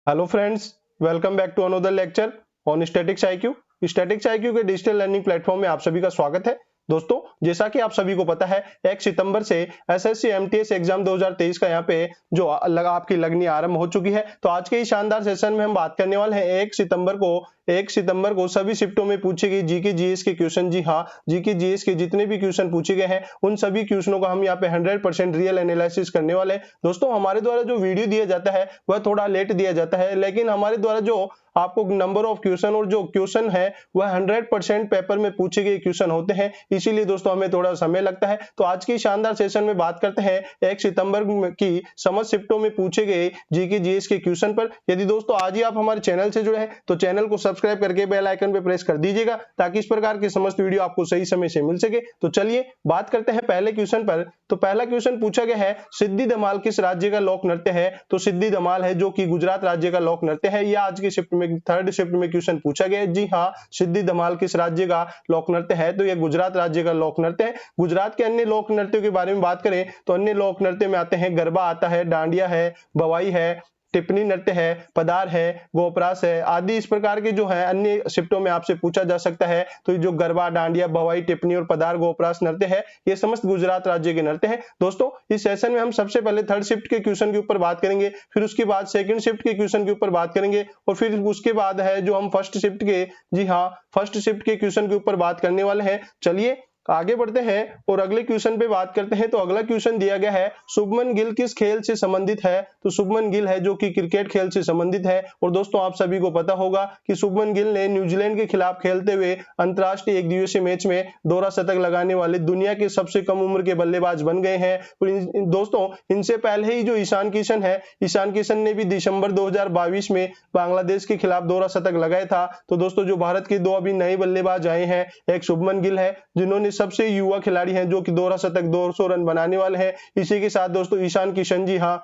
Hello friends, welcome back to another lecture on statics IQ. Statics IQ के digital learning platform में आप सभी का स्वागत है। दोस्तों, जैसा कि आप सभी को पता है, 1 सितंबर से एसएससी एमटीएस एग्जाम 2023 का यहाँ पे जो आपकी लगनी आरंभ हो चुकी है। तो आज के इस शानदार सेशन में हम बात करने वाले हैं 1 सितंबर को सभी शिफ्टों में पूछे गए जीके जीएस के क्वेश्चन। जी हाँ, जीके जीएस के जितने भी क्वेश्चन पूछे गए हैं उन सभी क्वेश्चनों का हम यहाँ पे 100% रियल एनालिसिस करने वाले हैं। दोस्तों, हमारे द्वारा जो वीडियो दिया जाता है वह थोड़ा लेट दिया जाता है, लेकिन हमारे द्वारा जो आपको नंबर ऑफ क्वेश्चन और जो क्वेश्चन है वह 100% पेपर में पूछे गए क्वेश्चन होते हैं, इसीलिए दोस्तों हमें थोड़ा समय लगता है। तो आज की शानदार सेशन में बात करते हैं 1 सितंबर की समस्त शिफ्टों में पूछे गए जीके जीएस के क्वेश्चन पर। यदि दोस्तों आज ही आप हमारे चैनल से जुड़े हैं तो चैनल को सब्सक्राइब करके बेल आइकन पे प्रेस कर दीजिएगा, ताकि इस प्रकार की समस्त वीडियो आपको सही समय से मिल सके। तो चलिए बात करते हैं पहले क्वेश्चन पर। तो पहला क्वेश्चन पूछा गया है, सिद्धि धमाल किस राज्य का लोक नृत्य है? तो सिद्धि धमाल है जो कि गुजरात राज्य का लोक नृत्य है। यह आज की शिफ्ट में थर्ड शिफ्ट में क्वेश्चन पूछा गया है। जी हाँ, सिद्धि धमाल किस राज्य का लोक नृत्य है? तो यह गुजरात राज्य का लोक नृत्य है। गुजरात के अन्य लोक नृत्यों के बारे में बात करें तो अन्य लोक नृत्य में आते हैं गरबा आता है, डांडिया है, भवाई है, टिप्पणी नृत्य है, पदार है, गोपरास है आदि। इस प्रकार के जो है अन्य शिफ्टों में आपसे पूछा जा सकता है। तो जो गरबा, डांडिया, भवाई, टिप्पणी और पदार, गोपरास नृत्य है, ये समस्त गुजरात राज्य के नृत्य है। दोस्तों, इस सेशन में हम सबसे पहले थर्ड शिफ्ट के क्वेश्चन के ऊपर बात करेंगे, फिर उसके बाद सेकंड शिफ्ट के क्वेश्चन के ऊपर बात करेंगे, और फिर उसके बाद है जो हम फर्स्ट शिफ्ट के, जी हाँ, फर्स्ट शिफ्ट के क्वेश्चन के ऊपर बात करने वाले हैं। चलिए आगे बढ़ते हैं और अगले क्वेश्चन पे बात करते हैं। तो अगला क्वेश्चन दिया गया है, शुभमन गिल किस खेल से संबंधित है? तो शुभमन गिल है जो कि क्रिकेट खेल से संबंधित है। और दोस्तों, आप सभी को पता होगा कि शुभमन गिल ने न्यूजीलैंड के खिलाफ खेलते हुए अंतरराष्ट्रीय एक दिवसीय मैच में दोहरा शतक लगाने वाले दुनिया के सबसे कम उम्र के बल्लेबाज बन गए हैं। दोस्तों, इनसे पहले ही जो ईशान किशन है, ईशान किशन ने भी दिसंबर 2022 में बांग्लादेश के खिलाफ दोहरा शतक लगाया था। तो दोस्तों, जो भारत के दो अभी नए बल्लेबाज आए हैं, एक शुभमन गिल है जिन्होंने सबसे युवा खिलाड़ी हैं जो कि दोहरा शतक 200 रन बनाने वाले हैं। इसी के साथ दोस्तों ईशान किशन, जी हाँ,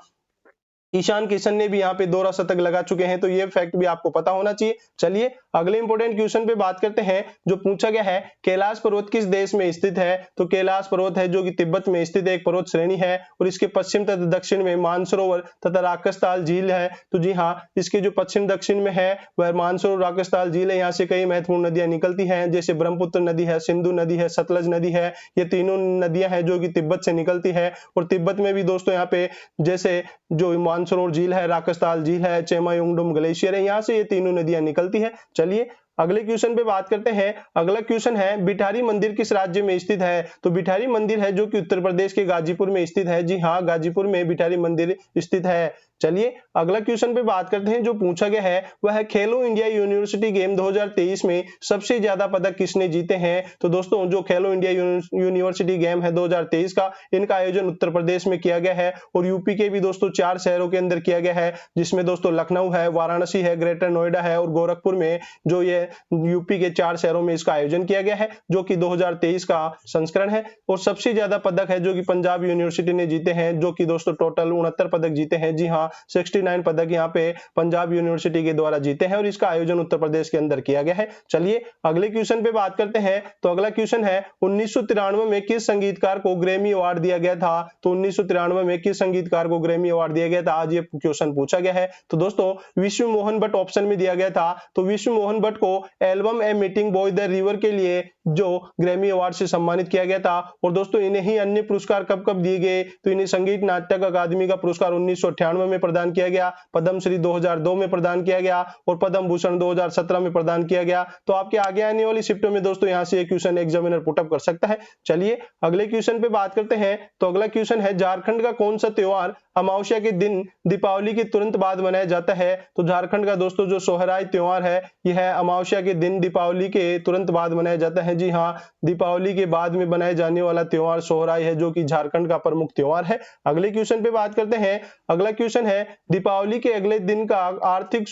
ईशान किशन ने भी यहाँ पे दोहरा शतक लगा चुके हैं। तो ये फैक्ट भी आपको पता होना चाहिए। चलिए अगले इंपॉर्टेंट क्वेश्चन पे बात करते हैं। जो पूछा गया है, कैलाश पर्वत किस देश में स्थित है? तो कैलाश पर्वत है जो कि तिब्बत में स्थित एक पर्वत श्रेणी है, और इसके पश्चिम तथा दक्षिण में मानसरोवर तथा राकसताल झील है। तो जी हाँ, इसके जो पश्चिम दक्षिण में है वह मानसरोवर, राकसताल झील है। यहाँ से कई महत्वपूर्ण नदियां निकलती हैं, जैसे ब्रह्मपुत्र नदी है, सिंधु नदी है, सतलज नदी है। ये तीनों नदियां हैं जो कि तिब्बत से निकलती है। और तिब्बत में भी दोस्तों यहाँ पे जैसे जो मानसरोवर झील है, राकसताल झील है, चेमायुंगडुम ग्लेशियर है, यहाँ से ये तीनों नदियां निकलती है। चलिए अगले क्वेश्चन पे बात करते हैं। अगला क्वेश्चन है, बिठारी मंदिर किस राज्य में स्थित है? तो बिठारी मंदिर है जो कि उत्तर प्रदेश के गाजीपुर में स्थित है। जी हाँ, गाजीपुर में बिठारी मंदिर स्थित है। चलिए अगला क्वेश्चन पे बात करते हैं। जो पूछा गया है वह है, खेलो इंडिया यूनिवर्सिटी गेम 2023 में सबसे ज्यादा पदक किसने जीते हैं? तो दोस्तों, जो खेलो इंडिया यूनिवर्सिटी गेम है 2023 का, इनका आयोजन उत्तर प्रदेश में किया गया है, और यूपी के भी दोस्तों 4 शहरों के अंदर किया गया है, जिसमें दोस्तों लखनऊ है, वाराणसी है, ग्रेटर नोएडा है और गोरखपुर में, जो ये यूपी के 4 शहरों में इसका आयोजन किया गया है, जो कि 2023 का संस्करण है। और सबसे ज्यादा पदक है जो कि पंजाब यूनिवर्सिटी ने जीते हैं, जो कि दोस्तों टोटल 69 पदक जीते हैं। जी हाँ, 69 पदक यहाँ पे पंजाब यूनिवर्सिटी के द्वारा जीते हैं, और इसका आयोजन उत्तर प्रदेश के अंदर किया गया है। चलिए अगले क्वेश्चन पे बात करते हैं। तो अगला क्वेश्चन है, 1993 में किस संगीतकार को ग्रैमी अवार्ड दिया गया था? तो 1993 में किस संगीतकार को ग्रैमी अवार्ड दिया गया था? आज ये क्वेश्चन पूछा गया है। तो दोस्तों, विश्व मोहन भट्ट ऑप्शन में दिया गया था। तो विश्व मोहन भट्ट को album a meeting boy the river के लिए जो ग्रैमी अवार्ड से सम्मानित किया गया था। और दोस्तों, इन्हें ही अन्य पुरस्कार कब कब दिए गए? तो इन्हें संगीत नाटक अकादमी का पुरस्कार 1998 में प्रदान किया गया, पद्मश्री 2002 में प्रदान किया गया, और पद्म भूषण 2017 में प्रदान किया गया। तो आपके आगे आने वाली शिफ्टों में दोस्तों यहाँ से क्वेश्चन एग्जामिनर पुटअप कर सकता है। चलिए अगले क्वेश्चन पे बात करते हैं। तो अगला क्वेश्चन है, झारखंड का कौन सा त्योहार अमावस्या के दिन दीपावली के तुरंत बाद मनाया जाता है? तो झारखंड का दोस्तों जो सोहराय त्योहार है, यह अमावस्या के दिन दीपावली के तुरंत बाद मनाया जाता है। जी हाँ, दीपावली के बाद में बनाए जाने वाला त्योहार सोहराय है, जो कि झारखंड का प्रमुख त्योहार है। अगले क्वेश्चन पे बात करते हैं। अगला क्वेश्चन है, दीपावली के अगले दिन का कार्तिक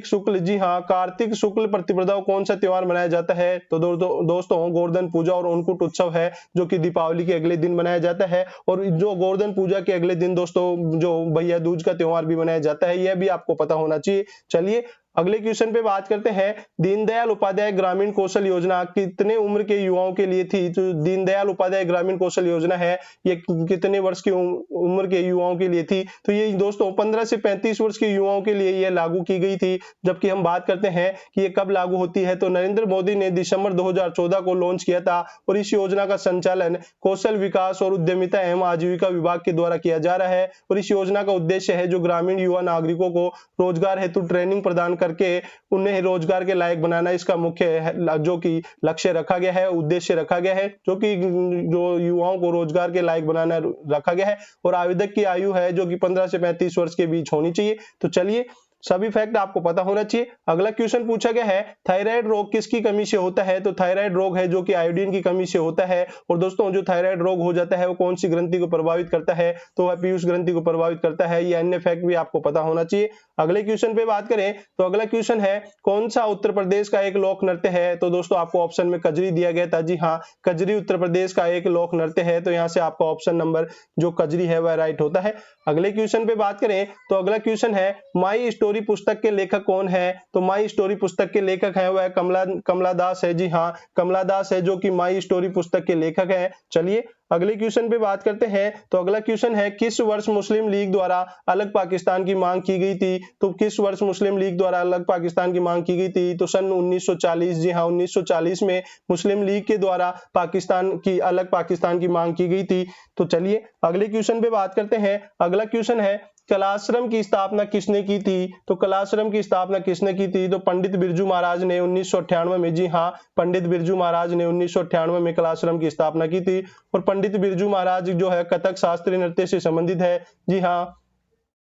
शुक्ल, जी हाँ, कार्तिक शुक्ल प्रतिपदा कौन सा त्योहार मनाया जाता है? तो दोस्तों गोवर्धन पूजा और उनकूट उत्सव है, जो कि दीपावली के अगले दिन मनाया जाता है। और जो गोवर्धन पूजा के अगले दिन दोस्तों जो भैया दूज का त्योहार भी मनाया जाता है, यह भी आपको पता होना चाहिए। चलिए अगले क्वेश्चन पे बात करते हैं, दीनदयाल उपाध्याय ग्रामीण कौशल योजना कितने उम्र के युवाओं के लिए थी? तो दीनदयाल उपाध्याय ग्रामीण कौशल योजना है, ये कितने वर्ष की उम्र के युवाओं के लिए थी? तो ये दोस्तों 15 से 35 वर्ष के युवाओं के लिए ये लागू की गई थी। जबकि हम बात करते हैं कि ये कब लागू होती है, तो नरेंद्र मोदी ने दिसंबर 2014 को लॉन्च किया था और इस योजना का संचालन कौशल विकास और उद्यमिता एवं आजीविका विभाग के द्वारा किया जा रहा है। और इस योजना का उद्देश्य है जो ग्रामीण युवा नागरिकों को रोजगार हेतु ट्रेनिंग प्रदान करके उन्हें रोजगार के लायक बनाना इसका मुख्य जो कि लक्ष्य रखा गया है, उद्देश्य रखा गया है, जो कि जो युवाओं को रोजगार के लायक बनाना रखा गया है। और आवेदक की आयु है जो कि 15 से 35 वर्ष के बीच होनी चाहिए। तो चलिए, सभी फैक्ट आपको पता होना चाहिए। अगला क्वेश्चन पूछा गया है, थायराइड रोग किसकी कमी से होता है? तो थायराइड रोग है जो कि आयोडीन की कमी से होता है। और दोस्तों, जो थायराइड रोग हो जाता है वो कौन सी ग्रंथि को प्रभावित करता है? तो वह पीयूष ग्रंथि को प्रभावित करता है। ये अन्य फैक्ट भी आपको पता होना चाहिए। अगले क्वेश्चन पे बात करें तो अगला क्वेश्चन है, कौन सा उत्तर प्रदेश का एक लोक नृत्य है? तो दोस्तों, आपको ऑप्शन में कजरी दिया गया था। जी हाँ, कजरी उत्तर प्रदेश का एक लोक नृत्य है। तो यहाँ से आपका ऑप्शन नंबर जो कजरी है वह राइट होता है। अगले क्वेश्चन पे बात करें तो अगला क्वेश्चन है, माई स्टोरी पुस्तक के लेखक कौन है? तो माई स्टोरी पुस्तक के लेखक है वह कमला दास है। जी हाँ, कमला दास है जो कि माई स्टोरी पुस्तक के लेखक है। चलिए, अगले क्वेश्चन पे बात करते हैं तो अगला क्वेश्चन है, किस वर्ष मुस्लिम लीग द्वारा अलग पाकिस्तान की मांग की गई थी? तो किस वर्ष मुस्लिम लीग द्वारा अलग पाकिस्तान की मांग की गई थी? तो सन 1940। जी हाँ, 1940 में मुस्लिम लीग के द्वारा अलग पाकिस्तान की मांग की गई थी। तो चलिए, अगले क्वेश्चन पे बात करते हैं। अगला क्वेश्चन है, कलाश्रम की स्थापना किसने की थी? तो कलाश्रम की स्थापना किसने की थी? तो पंडित बिरजू महाराज ने 1998 में। जी हाँ, पंडित बिरजू महाराज ने 1998 में कलाश्रम की स्थापना की थी। और पंडित बिरजू महाराज जो है कथक शास्त्रीय नृत्य से संबंधित है। जी हाँ,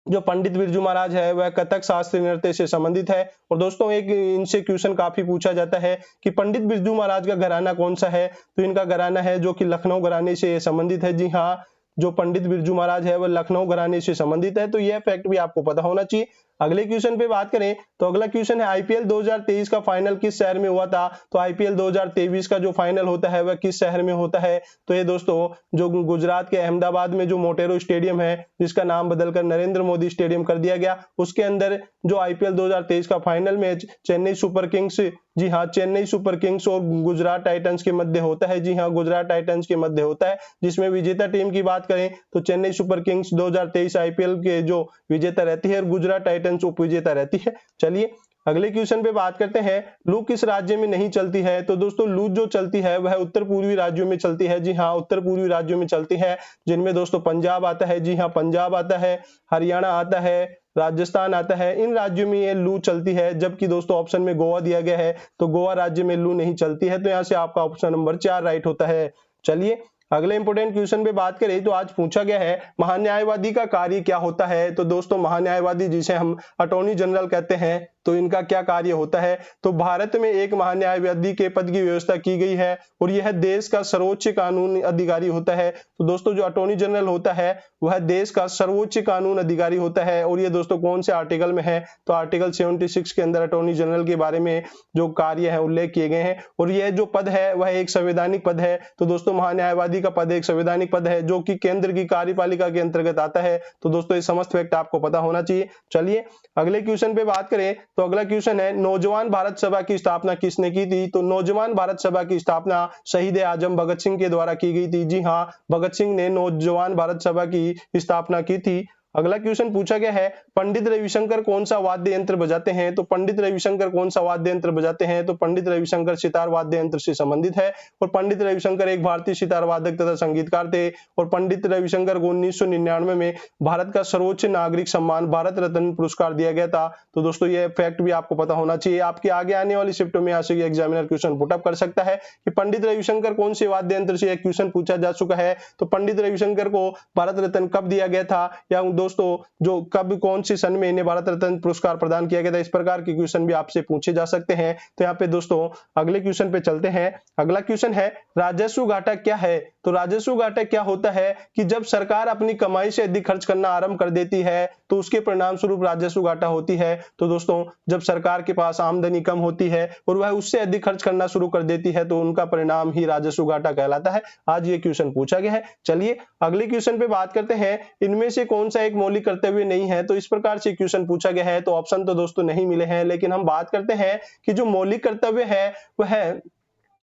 जो पंडित बिरजू महाराज है वह कथक शास्त्रीय नृत्य से संबंधित है। और दोस्तों, एक इनसे क्वेश्चन काफी पूछा जाता है कि पंडित बिरजू महाराज का घराना कौन सा है? तो इनका घराना है जो कि लखनऊ घराने से संबंधित है। जी हाँ, जो पंडित बिरजू महाराज है वह लखनऊ घराने से संबंधित है। तो यह फैक्ट भी आपको पता होना चाहिए। अगले क्वेश्चन पे बात करें तो अगला क्वेश्चन है, आईपीएल 2023 का फाइनल किस शहर में हुआ था? तो आईपीएल 2023 का जो फाइनल होता है वह किस शहर में होता है? तो ये दोस्तों, जो गुजरात के अहमदाबाद में जो मोटेरो स्टेडियम है, जिसका नाम बदलकर नरेंद्र मोदी स्टेडियम कर दिया गया, उसके अंदर जो आईपीएल 2023 का final match Chennai Super Kings, जी हाँ, चेन्नई सुपर किंग्स और गुजरात टाइटंस के मध्य होता है। जी हाँ, गुजरात टाइटंस के मध्य होता है, जिसमें विजेता टीम की बात करें तो चेन्नई सुपर किंग्स 2023 आईपीएल के जो विजेता रहती है और गुजरात टाइटंस उपविजेता रहती है। चलिए, अगले क्वेश्चन पे बात करते हैं, लू किस राज्य में नहीं चलती है? तो दोस्तों, लू जो चलती है वह उत्तर पूर्वी राज्यों में चलती है। जी हाँ, उत्तर पूर्वी राज्यों में चलती है, जिनमें दोस्तों पंजाब आता है। जी हाँ, पंजाब आता है, हरियाणा आता है, राजस्थान आता है। इन राज्यों में ये लू चलती है। जबकि दोस्तों, ऑप्शन में गोवा दिया गया है, तो गोवा राज्य में लू नहीं चलती है। तो यहाँ से आपका ऑप्शन नंबर 4 राइट होता है। चलिए, अगले इंपोर्टेंट क्वेश्चन पे बात करें तो आज पूछा गया है, महान्यायवादी का कार्य क्या होता है? तो दोस्तों, महान्यायवादी जिसे हम अटॉर्नी जनरल कहते हैं, तो इनका क्या कार्य होता है? तो भारत में एक महान्यायवादी के पद की व्यवस्था की गई है और यह देश का सर्वोच्च कानून अधिकारी होता है। तो दोस्तों, जो अटॉर्नी जनरल होता है वह देश का सर्वोच्च कानून अधिकारी होता है। और ये दोस्तों कौन से आर्टिकल में है? तो आर्टिकल 76 के अंदर अटॉर्नी जनरल के बारे में जो कार्य है उल्लेख किए गए हैं। और यह जो पद है वह एक संवैधानिक पद है। तो दोस्तों, महान्यायवादी का पद एक संवैधानिक पद है जो कि केंद्र की कार्यपालिका के अंतर्गत आता है। तो दोस्तों, ये समस्त फैक्ट आपको पता होना चाहिए। चलिए, अगले क्वेश्चन पे बात करें तो अगला क्वेश्चन है, नौजवान भारत सभा की स्थापना किसने की थी? तो नौजवान भारत सभा की स्थापना शहीद आजम भगत सिंह के द्वारा की गई थी। जी हाँ, भगत सिंह ने नौजवान भारत सभा की स्थापना की थी। अगला क्वेश्चन पूछा गया है, पंडित रविशंकर कौन सा वाद्य यंत्र बजाते हैं? तो पंडित रविशंकर कौन सा वाद्य यंत्र बजाते हैं? तो पंडित रविशंकर सितार वाद्य यंत्र से संबंधित है। और पंडित रविशंकर एक भारतीय सितार वादक तथा संगीतकार थे। और पंडित रविशंकर को 1999 में भारत का सर्वोच्च नागरिक सम्मान भारत रत्न पुरस्कार दिया गया था। तो दोस्तों, ये फैक्ट भी आपको पता होना चाहिए। आपके आगे आने वाली शिफ्टों में ऐसे एग्जामिनर क्वेश्चन पुटअप कर सकता है कि पंडित रविशंकर कौन से वाद्य यंत्र से एक क्वेश्चन पूछा जा चुका है। तो पंडित रविशंकर को भारत रत्न कब दिया गया था, या दोस्तों जो कब कौन से सन में इन्हें भारत रत्न पुरस्कार प्रदान किया गया था, इस प्रकार के क्वेश्चन भी आपसे पूछे जा सकते हैं। तो यहाँ पे दोस्तों अगले क्वेश्चन पे चलते हैं। अगला क्वेश्चन है, राजस्व घाटा क्या है? तो राजस्व घाटा क्या होता है कि जब सरकार अपनी कमाई से अधिक खर्च करना आरंभ कर देती है तो उसके परिणाम स्वरूप राजस्व घाटा होती है। तो दोस्तों जब सरकार के पास आमदनी कम होती है और वह उससे अधिक खर्च करना शुरू कर देती है तो उनका परिणाम ही राजस्व घाटा कहलाता है। आज ये क्वेश्चन पूछा गया है। चलिए अगले क्वेश्चन पे बात करते हैं। इनमें से कौन सा एक मौलिक कर्तव्य नहीं है? तो इस प्रकार से क्वेश्चन पूछा गया है तो ऑप्शन तो दोस्तों नहीं मिले हैं, लेकिन हम बात करते हैं कि जो मौलिक कर्तव्य है वह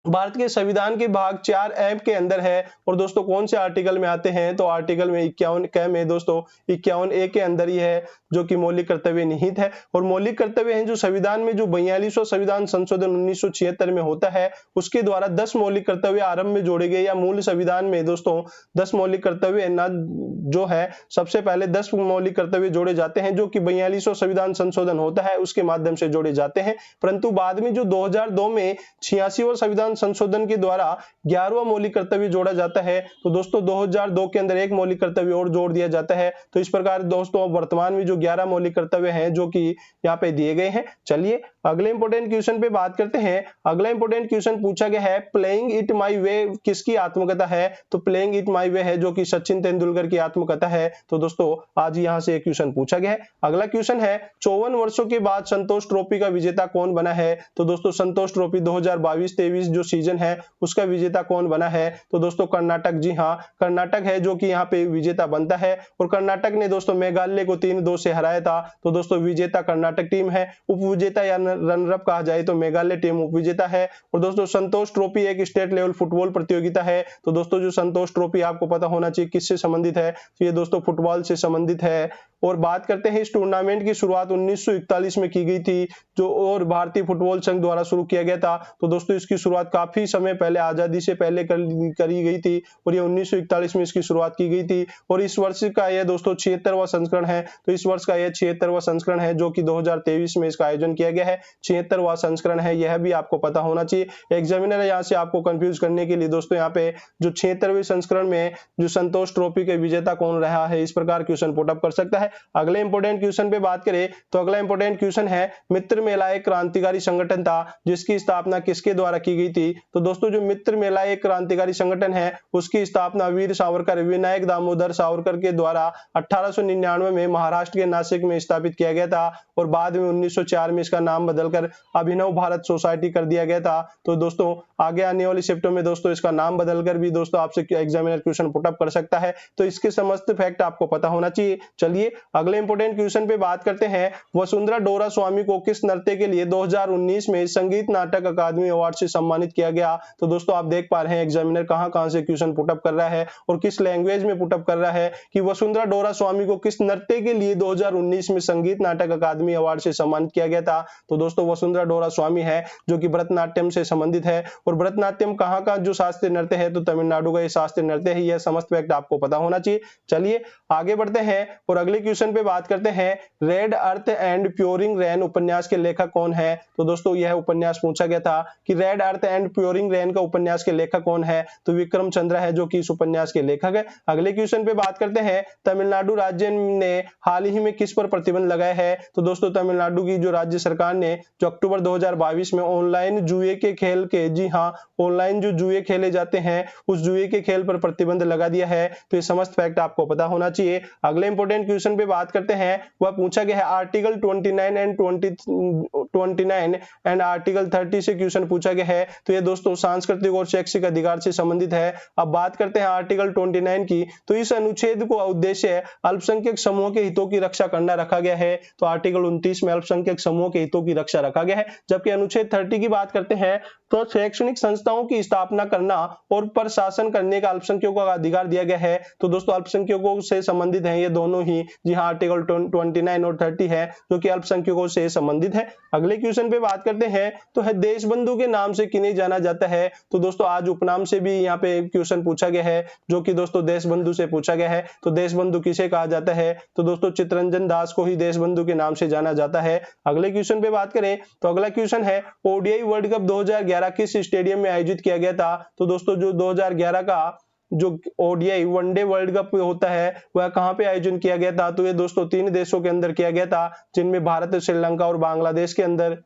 भारत के संविधान के भाग 4 ऐप के अंदर है। और दोस्तों कौन से आर्टिकल में आते हैं? तो आर्टिकल में 51 क में दोस्तों 51 ए के अंदर ही है जो कि मौलिक कर्तव्य निहित है। और मौलिक कर्तव्य हैं जो संविधान में जो 42वां संविधान संशोधन 1976 में होता है उसके द्वारा 10 मौलिक कर्तव्य आरंभ में जोड़े गए, या मूल संविधान में दोस्तों 10 मौलिक कर्तव्य ना जो है सबसे पहले 10 मौलिक कर्तव्य जोड़े जाते हैं जो कि 42वां संविधान संशोधन होता है उसके माध्यम से जोड़े जाते हैं। परंतु बाद में जो 2002 में 86वां संविधान संशोधन के द्वारा 11वां मौलिक कर्तव्य जोड़ा जाता है। तो दोस्तों 2002 के अंदर एक मौलिक कर्तव्य और जोड़ दिया जाता है। तो इस प्रकार दोस्तों वर्तमान में जो 11 मौलिक कर्तव्य हैं जो कि यहाँ पे दिए गए हैं। चलिए अगले इंपोर्टेंट क्वेश्चन पे बात करते हैं। अगला इंपोर्टेंट क्वेश्चन पूछा गया है प्लेइंग इट माई वे किसकी आत्मकथा है? तो प्लेइंग इट माई वे है जो कि सचिन तेंदुलकर की आत्मकथा है। तो दोस्तों आज यहाँ से एक क्वेश्चन पूछा गया है। अगला क्वेश्चन है 54 वर्षों के बाद संतोष ट्रॉफी का विजेता कौन बना है? तो दोस्तों संतोष ट्रॉफी 2022-23 जो सीजन है उसका विजेता कौन बना है? तो दोस्तों कर्नाटक, जी हाँ कर्नाटक है जो कि यहाँ पे विजेता बनता है। और कर्नाटक ने दोस्तों मेघालय को 3-2 से हराया था। तो दोस्तों विजेता कर्नाटक टीम है। उपविजेता या रनर अप कहा जाए तो मेघालय टीम उपविजेता है। और दोस्तों संतोष ट्रॉफी एक स्टेट लेवल फुटबॉल प्रतियोगिता है। तो दोस्तों जो संतोष ट्रॉफी आपको पता होना चाहिए किससे संबंधित है? तो ये दोस्तों फुटबॉल से संबंधित है। और बात करते हैं इस टूर्नामेंट की शुरुआत 1941 में की गई थी जो और भारतीय फुटबॉल संघ द्वारा शुरू किया गया था। तो दोस्तों इसकी शुरुआत काफी समय पहले आजादी से पहले करी गई थी और ये 1941 में इसकी शुरुआत की गई थी। और इस वर्ष का यह दोस्तों 76वां संस्करण है। तो इस वर्ष का यह 76वां संस्करण है जो कि 2023 में इसका आयोजन किया गया है। 76वां संस्करण है, यह भी आपको पता होना चाहिए। एग्जामिनर यहाँ से आपको कंफ्यूज करने के लिए दोस्तों यहाँ पे जो 76वें संस्करण में जो संतोष ट्रॉफी के विजेता कौन रहा है इस प्रकार क्वेश्चन पुट अप कर सकता है। अगले इंपोर्टेंट क्वेश्चन पे बात करें तो अगला इंपोर्टेंट क्वेश्चन है मित्र मेला एक क्रांतिकारी संगठन था जिसकी स्थापना किसके द्वारा की गई थी? तो दोस्तों जो मित्र मेला एक क्रांतिकारी संगठन है उसकी स्थापना वीर सावरकर विनायक दामोदर सावरकर के द्वारा 1899 में महाराष्ट्र के नासिक में स्थापित किया गया था। और बाद में 1904 में इसका नाम बदलकर अभिनव भारत सोसाइटी कर दिया गया था। तो दोस्तों आगे आने वाली शिफ्टों में दोस्तों इसका नाम बदलकर भी दोस्तों आपसे एग्जामिनर क्वेश्चन पुट अप कर सकता है। तो इसके समस्त फैक्ट आपको पता होना चाहिए। चलिए अगले इंपोर्टेंट क्वेश्चन पे बात करते हैं। वसुंधरा डोरा स्वामी को किस नृत्य के लिए 2019 में संगीत नाटक अकादमी अवार्ड से सम्मानित किया गया? तो दोस्तों आप देख पा रहे हैं एग्जामिनर कहां से क्वेश्चन पुट अप कर रहा है और किस लैंग्वेज में पुट अप कर रहा है कि वसुंधरा डोरा स्वामी को किस नृत्य के लिए 2019 में संगीत नाटक अकादमी अवार्ड से सम्मानित किया गया था? तो दोस्तों वसुंधरा डोरा स्वामी है जो कि भरतनाट्यम से संबंधित है। और भरतनाट्यम कहाँ का जो शास्त्रीय नृत्य है? तो तमिलनाडु का ये शास्त्रीय नृत्य है। यह समस्त फैक्ट आपको पता होना चाहिए। चलिए आगे बढ़ते हैं और अगले क्वेश्चन पे बात करते हैं। रेड अर्थ एंड प्योरिंग रेन उपन्यास के लेखक कौन है? तो दोस्तों यह उपन्यास पूछा गया था कि रेड अर्थ एंड प्योरिंग रेन का उपन्यास के लेखक कौन है? तो विक्रम चंद्र है जो कि इस उपन्यास के लेखक है। अगले क्वेश्चन पे बात करते हैं तमिलनाडु राज्य ने हाल ही में किस पर प्रतिबंध लगाया है? तो दोस्तों तमिलनाडु की जो राज्य सरकार ने जो अक्टूबर 2022 में ऑनलाइन जुए के खेल के, जी हाँ ऑनलाइन जो जुए खेले जाते हैं उस जुए के खेल पर प्रतिबंध लगा दिया है। तो ये समस्त फैक्ट आपको पता होना चाहिए। अगले इंपोर्टेंट क्वेश्चन पे बात करते हैं। वह पूछा गया है आर्टिकल 29 एंड आर्टिकल 30 से क्वेश्चन पूछा गया है। तो ये दोस्तों सांस्कृतिक और शैक्षिक अधिकार से संबंधित है। अब बात करते हैं आर्टिकल 29 की। तो इस अनुच्छेद को उद्देश्य अल्पसंख्यक समूह के हितों की रक्षा करना रखा गया है। तो आर्टिकल 29 में अल्पसंख्यक समूह के हितों की रक्षा रखा गया है। जबकि अनुच्छेद 30 की बात करते हैं तो शैक्षणिक संस्थाओं की स्थापना करना और पर शासन करने का अल्पसंख्यकों का अधिकार दिया गया है। तो दोस्तों अल्पसंख्यकों से संबंधित है ये दोनों ही, जी हाँ आर्टिकल 29 और 30 है जो कि अल्पसंख्यकों से संबंधित है। अगले क्वेश्चन पे बात करते हैं तो है देशबंधु के नाम से किन्हें जाना जाता है? तो दोस्तों आज उपनाम से भी यहाँ पे क्वेश्चन पूछा गया है जो कि दोस्तों देशबंधु से पूछा गया है। तो देशबंधु किसे कहा जाता है? तो दोस्तों चित्तरंजन दास को ही देशबंधु के नाम से जाना जाता है। अगले क्वेश्चन पे बात करें तो अगला क्वेश्चन है ओडीआई वर्ल्ड कप 2011 किस स्टेडियम में आयोजित किया गया था? तो दोस्तों जो 2011 का जो ओडीआई वनडे वर्ल्ड कप होता है वह कहां पे आयोजन किया गया था? तो ये दोस्तों 3 देशों के अंदर किया गया था जिनमें भारत, श्रीलंका और बांग्लादेश के अंदर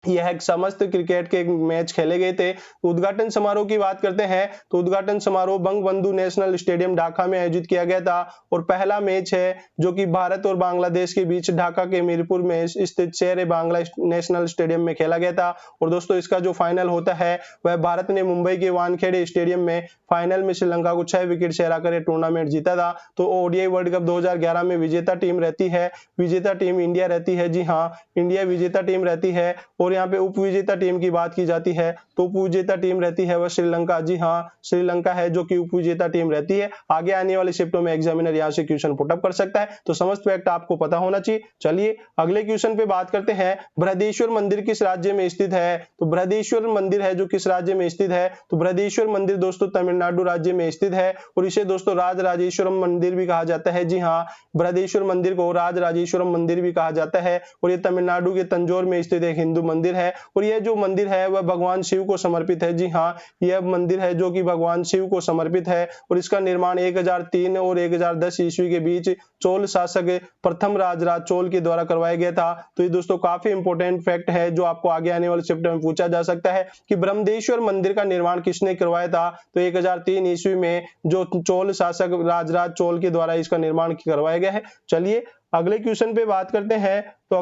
यह समस्त क्रिकेट के मैच खेले गए थे। उद्घाटन समारोह की बात करते हैं तो उद्घाटन समारोह बंगबंधु नेशनल स्टेडियम ढाका में आयोजित किया गया था और पहला मैच है जो कि भारत और बांग्लादेश के बीच ढाका के मीरपुर में स्थित शेर ए बांग्ला नेशनल स्टेडियम में खेला गया था। और दोस्तों इसका जो फाइनल होता है वह भारत ने मुंबई के वानखेड़े स्टेडियम में फाइनल में श्रीलंका को 6 विकेट से हराकर ये टूर्नामेंट जीता था। तो ओडीआई वर्ल्ड कप 2011 में विजेता टीम रहती है, विजेता टीम इंडिया रहती है। जी हाँ, इंडिया विजेता टीम रहती है। और यहाँ पे उप विजेता टीम की बात की जाती है तो उप विजेता टीम रहती है वह श्रीलंका। जी हाँ, श्रीलंका है जो कि उप विजेता टीम रहती है। आगे आने वाले शिफ्टों में एग्जामिनर यहाँ से क्वेश्चन पुटअप कर सकता है, तो समस्त फैक्ट आपको पता होना चाहिए। चलिए अगले क्वेश्चन पे बात करते हैं। बृहदेश्वर मंदिर किस राज्य में स्थित है? तो बृहदेश्वर मंदिर है जो किस राज्य में स्थित है? तो बृहदेश्वर मंदिर दोस्तों तमिलनाडु राज्य में स्थित है और इसे दोस्तों राजराजेश्वरम मंदिर भी कहा जाता है। जी हाँ, बृहदेश्वर मंदिर को राजराजेश्वरम मंदिर भी कहा जाता है और ये तमिलनाडु के तंजौर में स्थित एक हिंदू मंदिर है और यह जो मंदिर है वह भगवान शिव को समर्पित है। जी हाँ, यह मंदिर है जो कि भगवान शिव को समर्पित है और इसका निर्माण 1003 और 1010 ईस्वी के बीच चोल शासक प्रथम राजराज चोल के द्वारा करवाया गया था। तो ये दोस्तों काफी इंपॉर्टेंट फैक्ट है जो आपको आगे आने वाले चैप्टर में पूछा जा सकता है कि ब्रह्मदेश्वर मंदिर का निर्माण किसने करवाया था? तो 1003 ईस्वी में जो चोल शासक राजराज चोल के द्वारा इसका निर्माण करवाया गया है। चलिए अगले क्वेश्चन पे बात करते हैं। तो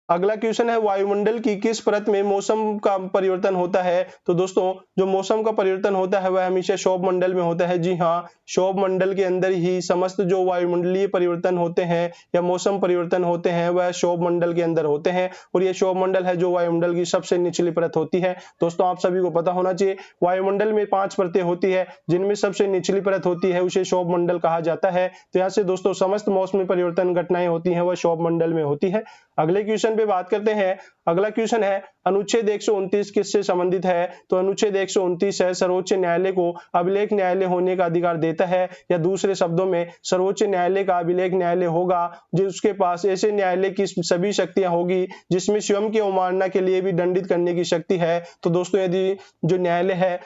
अगला क्वेश्चन है वायुमंडल की किस परत में मौसम का परिवर्तन होता है? तो दोस्तों जो मौसम का परिवर्तन होता है वह हमेशा क्षोभ मंडल में होता है। जी हाँ, क्षोभ मंडल के अंदर ही समस्त जो वायुमंडलीय परिवर्तन होते हैं या मौसम परिवर्तन होते हैं वह क्षोभ मंडल के अंदर होते हैं और यह क्षोभ मंडल है जो वायुमंडल की सबसे निचली परत होती है। दोस्तों आप सभी को पता होना चाहिए वायुमंडल में 5 परतें होती है जिनमें सबसे निचली परत होती है उसे क्षोभ मंडल कहा जाता है। तो यहाँ से दोस्तों समस्त मौसमी परिवर्तन घटनाएं होती है वह क्षोभ मंडल में होती है। अगले क्वेश्चन पे बात करते हैं। अगला क्वेश्चन है अनुच्छेद 129 किससे संबंधित है? तो अनुच्छेद 129 है सर्वोच्च न्यायालय को अभिलेख न्यायालय होने का अधिकार देता है या दूसरे शब्दों में सर्वोच्च न्यायालय का अभिलेख न्यायालय होगा जिसके पास ऐसे न्यायालय की सभी शक्तियां होगी जिसमें स्वयं की अवमानना के लिए भी दंडित करने की शक्ति है। तो दोस्तों यदि जो न्यायालय है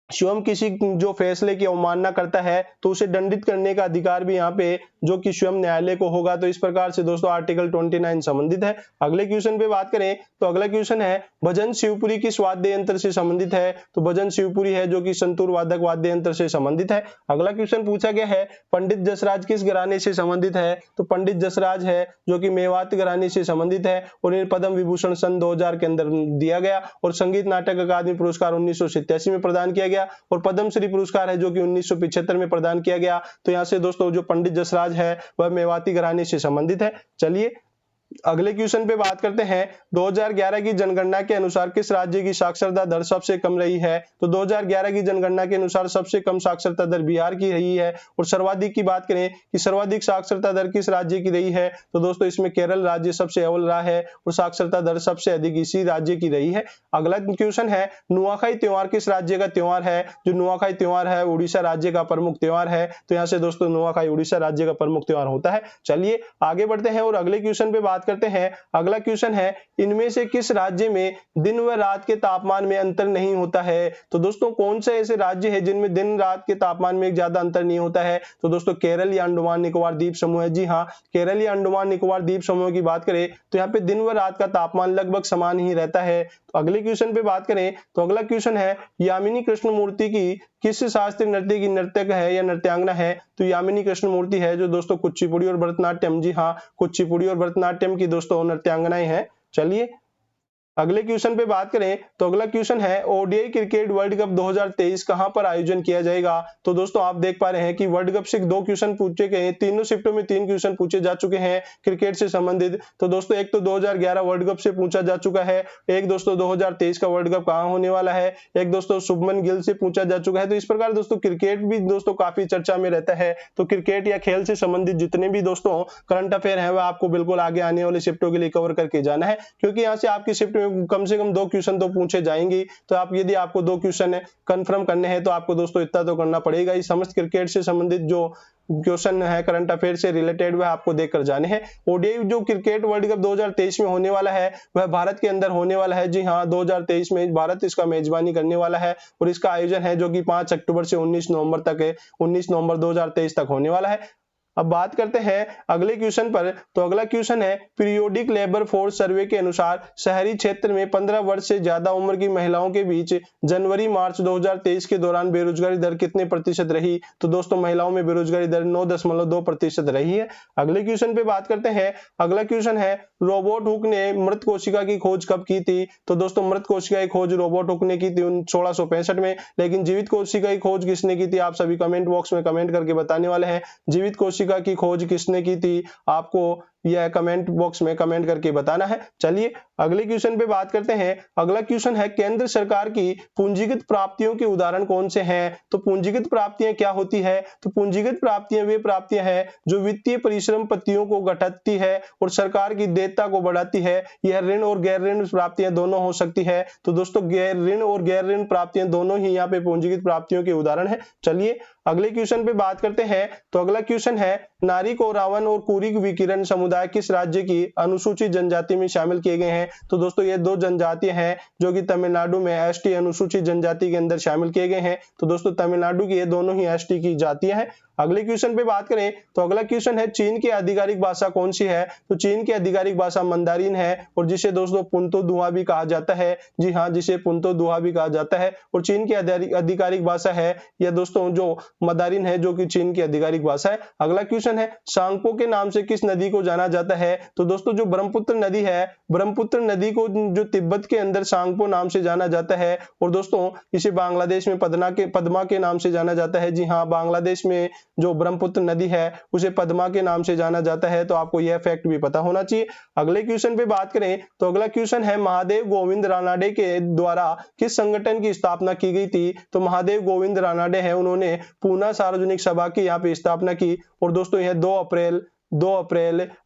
स्वयं किसी जो फैसले की अवमानना करता है तो उसे दंडित करने का अधिकार भी यहाँ पे जो कि स्वयं न्यायालय को होगा। तो इस प्रकार से दोस्तों आर्टिकल 29 संबंधित है। अगले क्वेश्चन पे बात करें तो अगला क्वेश्चन है भजन शिवपुरी किस वाद्य यंत्र से संबंधित है? तो भजन शिवपुरी है जो कि संतूर वादक वाद्य यंत्र से संबंधित है। अगला क्वेश्चन पूछा गया है पंडित जसराज किस घराने से संबंधित है? तो पंडित जसराज है जो कि मेवात घराने से संबंधित है और इन्हें पद्म विभूषण सन 2000 के अंदर दिया गया और संगीत नाटक अकादमी पुरस्कार 1987 में प्रदान किया गया और पद्मश्री पुरस्कार है जो कि 1975 में प्रदान किया गया। तो यहाँ से दोस्तों जो पंडित जसराज है वह मेवाती घराने से संबंधित है। चलिए अगले क्वेश्चन पे बात करते हैं 2011 की जनगणना के अनुसार किस राज्य की साक्षरता दर सबसे कम रही है? तो 2011 की जनगणना के अनुसार सबसे कम साक्षरता दर बिहार की रही है और सर्वाधिक की बात करें कि सर्वाधिक साक्षरता दर किस राज्य की रही है? तो दोस्तों इसमें केरल राज्य सबसे अव्वल रहा है और साक्षरता दर सबसे अधिक इसी राज्य की रही है। अगला क्वेश्चन है नुआखाई त्योहार किस राज्य का त्योहार है? जो नुआखाई त्योहार है उड़ीसा राज्य का प्रमुख त्योहार है। तो यहाँ से दोस्तों नुआखाई उड़ीसा राज्य का प्रमुख त्योहार होता है। चलिए आगे बढ़ते हैं और अगले क्वेश्चन पे बात करते हैं। अगला क्वेश्चन है इनमें से किस राज्य में दिन व रात के तापमान में अंतर नहीं होता है? तो दोस्तों कौन से ऐसे राज्य है जिनमें दिन रात के तापमान में ज्यादा अंतर नहीं होता है? तो दोस्तों केरल या अंडमान निकोबार द्वीप समूह है। जी हाँ, केरल या अंडमान निकोबार द्वीप समूह की बात करें तो यहाँ पे दिन व रात का तापमान लगभग समान ही रहता है। तो अगले क्वेश्चन पे बात करें तो अगला क्वेश्चन है यामिनी कृष्णमूर्ति की किस शास्त्रीय नृत्य की नर्तक है या नृत्यांगना है? तो यामिनी कृष्णमूर्ति है जो दोस्तों कुचिपुड़ी और भरतनाट्यम, जी हाँ, कुचिपुड़ी और भरतनाट्यम की दोस्तों नृत्यांगनाएं हैं। चलिए अगले क्वेश्चन पे बात करें तो अगला क्वेश्चन है ओडीआई क्रिकेट वर्ल्ड कप 2023 कहां पर आयोजन किया जाएगा? तो दोस्तों आप देख पा रहे हैं कि वर्ल्ड कप से 2 क्वेश्चन पूछे गए हैं, तीनों शिफ्टों में 3 क्वेश्चन पूछे जा चुके हैं क्रिकेट से संबंधित। तो दोस्तों एक तो 2011 वर्ल्ड कप से पूछा जा चुका है, एक दोस्तों 2023 का वर्ल्ड कप कहां होने वाला है, एक दोस्तों शुभमन गिल से पूछा जा चुका है। तो इस प्रकार दोस्तों क्रिकेट भी दोस्तों काफी चर्चा में रहता है। तो क्रिकेट या खेल से संबंधित जितने भी दोस्तों करंट अफेयर है वह आपको बिल्कुल आगे आने वाले शिफ्टों के लिए कवर करके जाना है, क्योंकि यहाँ से आपकी शिफ्ट में कम से कम 2 क्वेश्चन तो पूछे जाएंगे। तो आप यदि आपको 2 क्वेश्चन कंफर्म करने हैं तो आपको दोस्तों इतना तो करना पड़ेगा। इस समस्त क्रिकेट से संबंधित जो क्वेश्चन है करंट अफेयर से रिलेटेड वह आपको देखकर जाने हैं। ओडीआई जो क्रिकेट वर्ल्ड कप 2023 में होने वाला है वह भारत के अंदर होने वाला है। जी हाँ, 2023 में भारत इसका मेजबानी करने वाला है और इसका आयोजन है जो कि 5 अक्टूबर से 19 नवंबर तक है, 19 नवंबर 2023 तक होने वाला है। अब बात करते हैं अगले क्वेश्चन पर। तो अगला क्वेश्चन है पीरियोडिक लेबर फोर्स सर्वे के अनुसार शहरी क्षेत्र में 15 वर्ष से ज्यादा उम्र की महिलाओं के बीच जनवरी मार्च 2023 के दौरान बेरोजगारी दर कितने प्रतिशत रही? तो दोस्तों महिलाओं में बेरोजगारी दर 9.2% रही है। अगले क्वेश्चन पे बात करते हैं। अगला क्वेश्चन है रोबोट हुक ने मृत कोशिका की खोज कब की थी? तो दोस्तों मृत कोशिका की खोज रोबोट हुक ने की थी 1665 में। लेकिन जीवित कोशिका की खोज किसने की थी? आप सभी कमेंट बॉक्स में कमेंट करके बताने वाले हैं जीवित कोशिका की खोज किसने की थी, आपको यह कमेंट बॉक्स में कमेंट करके बताना है। चलिए अगले क्वेश्चन पे बात करते हैं। अगला क्वेश्चन है केंद्र सरकार की पूंजीगत प्राप्तियों के उदाहरण कौन से हैं? तो पूंजीगत प्राप्तियां क्या होती है? तो पूंजीगत प्राप्तियां वे प्राप्तियां हैं जो वित्तीय परिसंपत्तियों को घटाती है और सरकार की देयता को बढ़ाती है। यह ऋण और गैर ऋण प्राप्तियां दोनों हो सकती है। तो दोस्तों गैर ऋण और गैर ऋण प्राप्तियां दोनों ही यहाँ पे पूंजीगत प्राप्तियों के उदाहरण है। चलिए अगले क्वेश्चन पे बात करते हैं। तो अगला क्वेश्चन है नारी कोरावन और कुरीग विकिरण समुदाय किस राज्य की अनुसूचित जनजाति में शामिल किए गए हैं? तो दोस्तों ये दो जनजातियां हैं जो कि तमिलनाडु में एसटी अनुसूचित जनजाति के अंदर शामिल किए गए हैं। तो दोस्तों तमिलनाडु की ये दोनों ही एसटी की जातियां हैं। अगले क्वेश्चन पे बात करें तो अगला क्वेश्चन है चीन की आधिकारिक भाषा कौन सी है? तो चीन की आधिकारिक भाषा मंदारिन है और जिसे दोस्तों पुंतो दुआ भी कहा जाता है। जी हाँ, जिसे पुंतो दुआ भी कहा जाता है और चीन की आधिकारिक भाषा है यह दोस्तों जो मंदारिन है जो कि चीन की आधिकारिक भाषा है। अगला क्वेश्चन है सांगपो के नाम से किस नदी को जाना जाता है? तो दोस्तों जो ब्रह्मपुत्र नदी है, ब्रह्मपुत्र नदी को जो तिब्बत के अंदर सांगपो नाम से जाना जाता है और दोस्तों इसे बांग्लादेश में पद्मा के नाम से जाना जाता है। जी हाँ, बांग्लादेश में जो ब्रह्मपुत्र नदी है उसे पद्मा के नाम से जाना जाता है। तो आपको यह फैक्ट भी पता होना चाहिए। अगले क्वेश्चन पे बात करें तो अगला क्वेश्चन है महादेव गोविंद रानाडे के द्वारा किस संगठन की स्थापना की गई थी? तो महादेव गोविंद रानाडे है, उन्होंने पूना सार्वजनिक सभा की यहाँ पे स्थापना की और दोस्तों यह 2 अप्रैल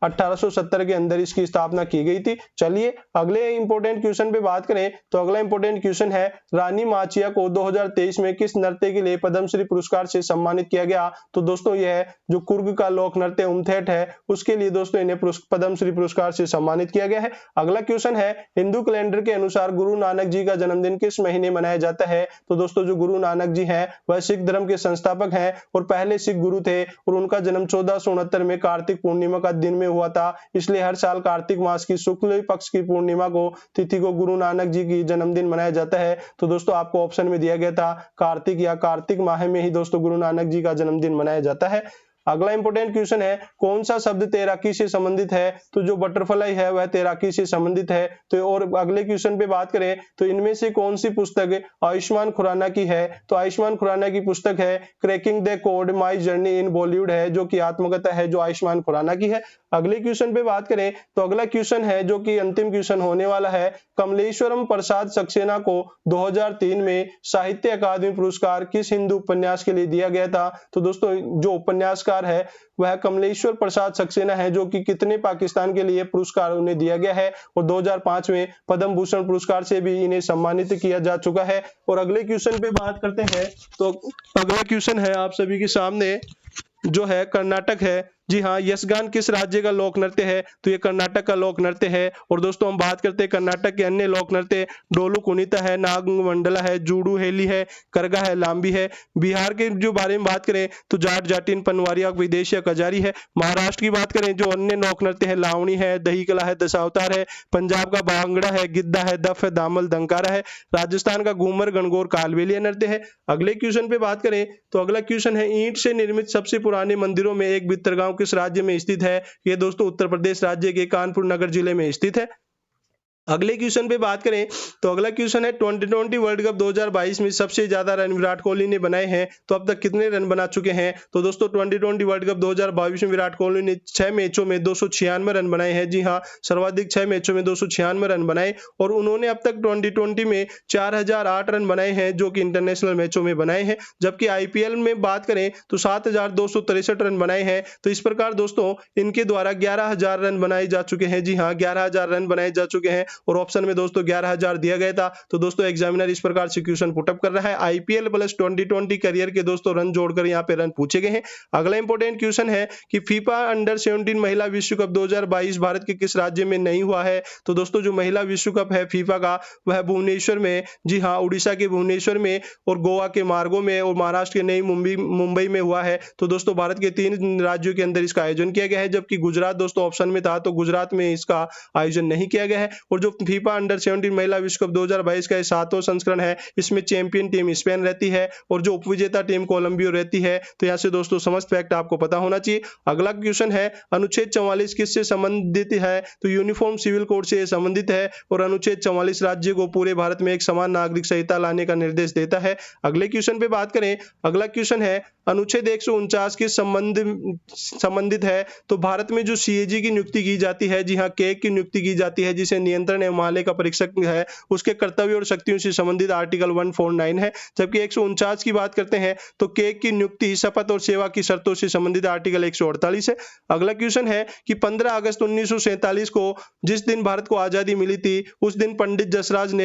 1870 के अंदर इसकी स्थापना की गई थी। चलिए अगले इंपॉर्टेंट क्वेश्चन पे बात करें तो अगला इंपॉर्टेंट क्वेश्चन है रानी माचिया को 2023 में किस नृत्य के लिए पद्मश्री पुरस्कार से सम्मानित किया गया? तो दोस्तों यह जो कुर्ग का लोक नृत्य उमथेट है उसके लिए दोस्तों इन्हें पद्मश्री पुरस्कार से सम्मानित किया गया है। अगला क्वेश्चन है हिंदू कैलेंडर के अनुसार गुरु नानक जी का जन्मदिन किस महीने मनाया जाता है? तो दोस्तों जो गुरु नानक जी हैं वह सिख धर्म के संस्थापक हैं और पहले सिख गुरु थे और उनका जन्म 1469 में कार्तिक पूर्णिमा का दिन में हुआ था। इसलिए हर साल कार्तिक मास की शुक्ल पक्ष की पूर्णिमा को तिथि को गुरु नानक जी की जन्मदिन मनाया जाता है। तो दोस्तों आपको ऑप्शन में दिया गया था कार्तिक या कार्तिक माह में ही दोस्तों गुरु नानक जी का जन्मदिन मनाया जाता है। अगला इंपॉर्टेंट क्वेश्चन है कौन सा शब्द तैराकी से संबंधित है? तो जो बटरफ्लाई है वह तैराकी से संबंधित है। तो और अगले क्वेश्चन पे बात करें तो इनमें से कौन सी पुस्तक आयुष्मान खुराना की है? तो आयुष्मान खुराना की पुस्तक है cracking the code my journey in Bollywood है जो कि आत्मकथा है जो आयुष्मान खुराना की है। अगले क्वेश्चन पे बात करें तो अगला क्वेश्चन है जो कि अंतिम क्वेश्चन होने वाला है कमलेश्वरम प्रसाद सक्सेना को 2003 में साहित्य अकादमी पुरस्कार किस हिंदू उपन्यास के लिए दिया गया था? तो दोस्तों जो उपन्यासकार है वह कमलेश्वर प्रसाद सक्सेना है जो कि कितने पाकिस्तान के लिए पुरस्कार उन्हें दिया गया है और 2005 में पद्म भूषण पुरस्कार से भी इन्हें सम्मानित किया जा चुका है। और अगले क्वेश्चन पे बात करते हैं तो अगला क्वेश्चन है आप सभी के सामने जो है कर्नाटक है। जी हाँ, यशगान किस राज्य का लोक नृत्य है? तो ये कर्नाटक का लोक नृत्य है। और दोस्तों हम बात करते हैं कर्नाटक के अन्य लोक नृत्य डोलू कुनिता है, नाग मंडला है, जूडू हेली है, करगा है, लांबी है। बिहार के जो बारे में बात करें तो जाट जाटिन पनवारिया विदेशिया कजारी है। महाराष्ट्र की बात करें जो अन्य लोक नृत्य है लावणी है, दही कला है, दशावतार है। पंजाब का भांगड़ा है, गिद्धा है, दफ है, दामल दंकारा है। राजस्थान का घूमर गणगौर कालबेलिया नृत्य है। अगले क्वेश्चन पे बात करें तो अगला क्वेश्चन है ईंट से निर्मित सबसे पुराने मंदिरों में एक भितरगांव किस राज्य में स्थित है? ये दोस्तों उत्तर प्रदेश राज्य के कानपुर नगर जिले में स्थित है। अगले क्वेश्चन पे बात करें तो अगला क्वेश्चन है 2020 वर्ल्ड कप 2022 में सबसे ज्यादा रन विराट कोहली ने बनाए हैं तो अब तक कितने रन बना चुके हैं? तो दोस्तों 2020 वर्ल्ड कप 2022 में विराट कोहली ने 6 मैचों में 296 रन बनाए हैं। जी हाँ, सर्वाधिक 6 मैचों में 296 रन बनाए और उन्होंने अब तक 2020 में 4008 रन बनाए हैं जो कि इंटरनेशनल मैचों में बनाए हैं। जबकि आईपीएल में बात करें तो 7263 रन बनाए हैं। तो इस प्रकार दोस्तों इनके द्वारा 11000 रन बनाए जा चुके हैं। जी हाँ, 11000 रन बनाए जा चुके हैं और ऑप्शन में दोस्तों 11,000 दिया गया था। तो दोस्तों एग्जामिनर इस प्रकार से क्वेश्चन पुटअप कर रहा है। आईपीएल प्लस 2020 करियर के दोस्तों रन जोड़कर यहाँ पे रन पूछे गए हैं। अगला इंपॉर्टेंट क्वेश्चन है कि फीफा अंडर 17 महिला विश्व कप 2022 भारत के किस राज्य में नहीं हुआ है। तो दोस्तों जो महिला विश्व कप है फीफा का वह भुवनेश्वर में, जी हाँ, उड़ीसा के भुवनेश्वर में और गोवा के मार्गो में और महाराष्ट्र के नई मुंबई में हुआ है। तो दोस्तों भारत के 3 राज्यों के अंदर इसका आयोजन किया गया है, जबकि गुजरात दोस्तों ऑप्शन में था, तो गुजरात में इसका आयोजन नहीं किया गया है। और जो फीफा अंडर 17 महिला विश्व कप 2022 का 7वां संस्करण है, इसमें चैंपियन टीम स्पेन रहती है और जो उपविजेता टीम कोलंबिया रहती है। तो यहाँ से दोस्तों समस्त फैक्ट आपको पता होना चाहिए। अगला क्वेश्चन है अनुच्छेद 44 किससे संबंधित है। तो यूनिफॉर्म सिविल कोड से संबंधित है और अनुच्छेद 44 राज्य को पूरे भारत में एक समान नागरिक संहिता लाने का निर्देश देता है। अगले क्वेश्चन पे बात करें, अगला क्वेश्चन है अनुच्छेद 149 के संबंधित है। तो भारत में जो सीएजी की नियुक्ति की जाती है, जी हाँ, केक की नियुक्ति की जाती है, जिसे नियंत्रण एवं माले का परीक्षक है, उसके कर्तव्य और शक्तियों से संबंधित आर्टिकल 149 है। जबकि 149 की बात करते हैं तो केक की नियुक्ति, शपथ और सेवा की शर्तों से संबंधित आर्टिकल 148 है। अगला क्वेश्चन है कि 15 अगस्त 1947 को जिस दिन भारत को आजादी मिली थी, उस दिन पंडित जवाहरलाल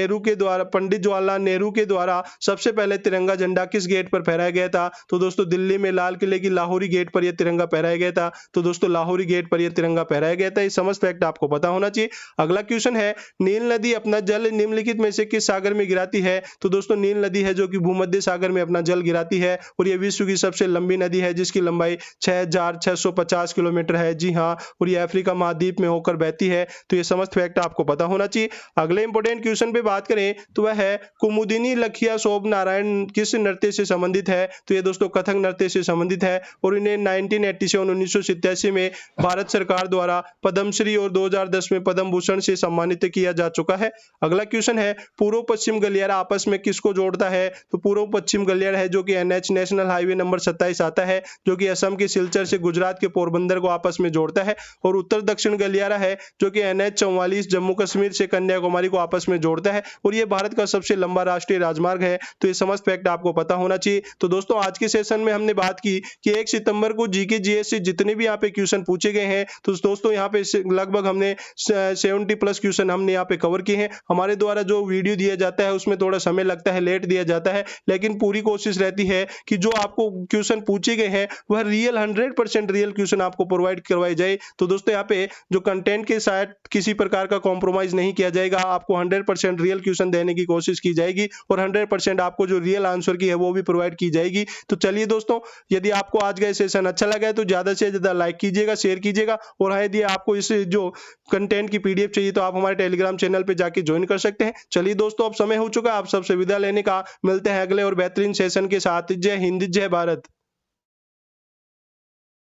नेहरू के द्वारा सबसे पहले तिरंगा झंडा किस गेट पर फहराया गया था। तो दोस्तों दिल्ली में लाल किले की लाहौरी गेट पर यह तिरंगा फहराया गया था। तो दोस्तों लाहौरी गेट पर यह तिरंगा फहराया गया था। ये समस्त फैक्ट आपको पता होना चाहिए। अगला क्वेश्चन है नील नदी अपना जल निम्नलिखित में से किस सागर में गिराती है। तो दोस्तों नील नदी है जो कि भूमध्य सागर में अपना जल गिराती है और यह विश्व की सबसे लंबी नदी है, जिसकी लंबाई 6,650 किलोमीटर है। जी हाँ, और यह अफ्रीका महाद्वीप में होकर बहती है। तो ये समस्त फैक्ट आपको पता होना चाहिए। अगले इंपॉर्टेंट क्वेश्चन पे बात करें तो वह है कुमुदिनी लखिया शोभ नारायण किस नृत्य से संबंधित है। तो ये दोस्तों कथक नृत्य से संबंधित है और इन्हें 1987 में भारत सरकार द्वारा पद्मश्री और 2010 में पद्म भूषण से सम्मानित किया जा चुका है। अगला क्वेश्चन है पूर्व पश्चिम गलियारा आपस में किसको जोड़ता है। तो पूर्व पश्चिम गलियारा है जो कि एनएच नेशनल हाईवे नंबर 27 आता है, जो कि असम के सिलचर से गुजरात के पोरबंदर को आपस में जोड़ता है। और उत्तर दक्षिण गलियारा है जो कि एनएच 44 जम्मू कश्मीर से कन्याकुमारी को आपस में जोड़ता है और यह भारत का सबसे लंबा राष्ट्रीय राजमार्ग है। तो ये समस्त फैक्ट आपको पता होना चाहिए। तो दोस्तों आज के सेशन में हमने बात की कि 1 सितंबर को जीके जीएस से जितने भी यहाँ पे क्वेश्चन पूछे गए हैं, तो दोस्तों यहाँ पे लगभग हमने 70 प्लस क्वेश्चन हमने यहाँ पे कवर किए हैं। हमारे द्वारा जो वीडियो दिया जाता है उसमें थोड़ा समय लगता है, लेट दिया जाता है, लेकिन पूरी कोशिश रहती है कि जो आपको क्वेश्चन पूछे गए हैं वह रियल 100% रियल क्वेश्चन आपको प्रोवाइड करवाए जाए। तो दोस्तों यहाँ पे जो कंटेंट के साथ किसी प्रकार का कॉम्प्रोमाइज नहीं किया जाएगा, आपको 100% रियल क्वेश्चन देने की कोशिश की जाएगी और 100% आपको जो रियल आंसर की है वो भी प्रोवाइड की जाएगी। तो चलिए दोस्तों, यदि आपको आज का सेशन अच्छा लगा है तो ज्यादा से ज्यादा लाइक कीजिएगा, शेयर कीजिएगा और हाँ, यदि आपको इस जो कंटेंट की पीडीएफ चाहिए तो आप हमारे टेलीग्राम चैनल पे जाके ज्वाइन कर सकते हैं। चलिए दोस्तों, अब समय हो चुका है आप सबसे विदा लेने का। मिलते हैं अगले और बेहतरीन सेशन के साथ। जय हिंद, जय भारत।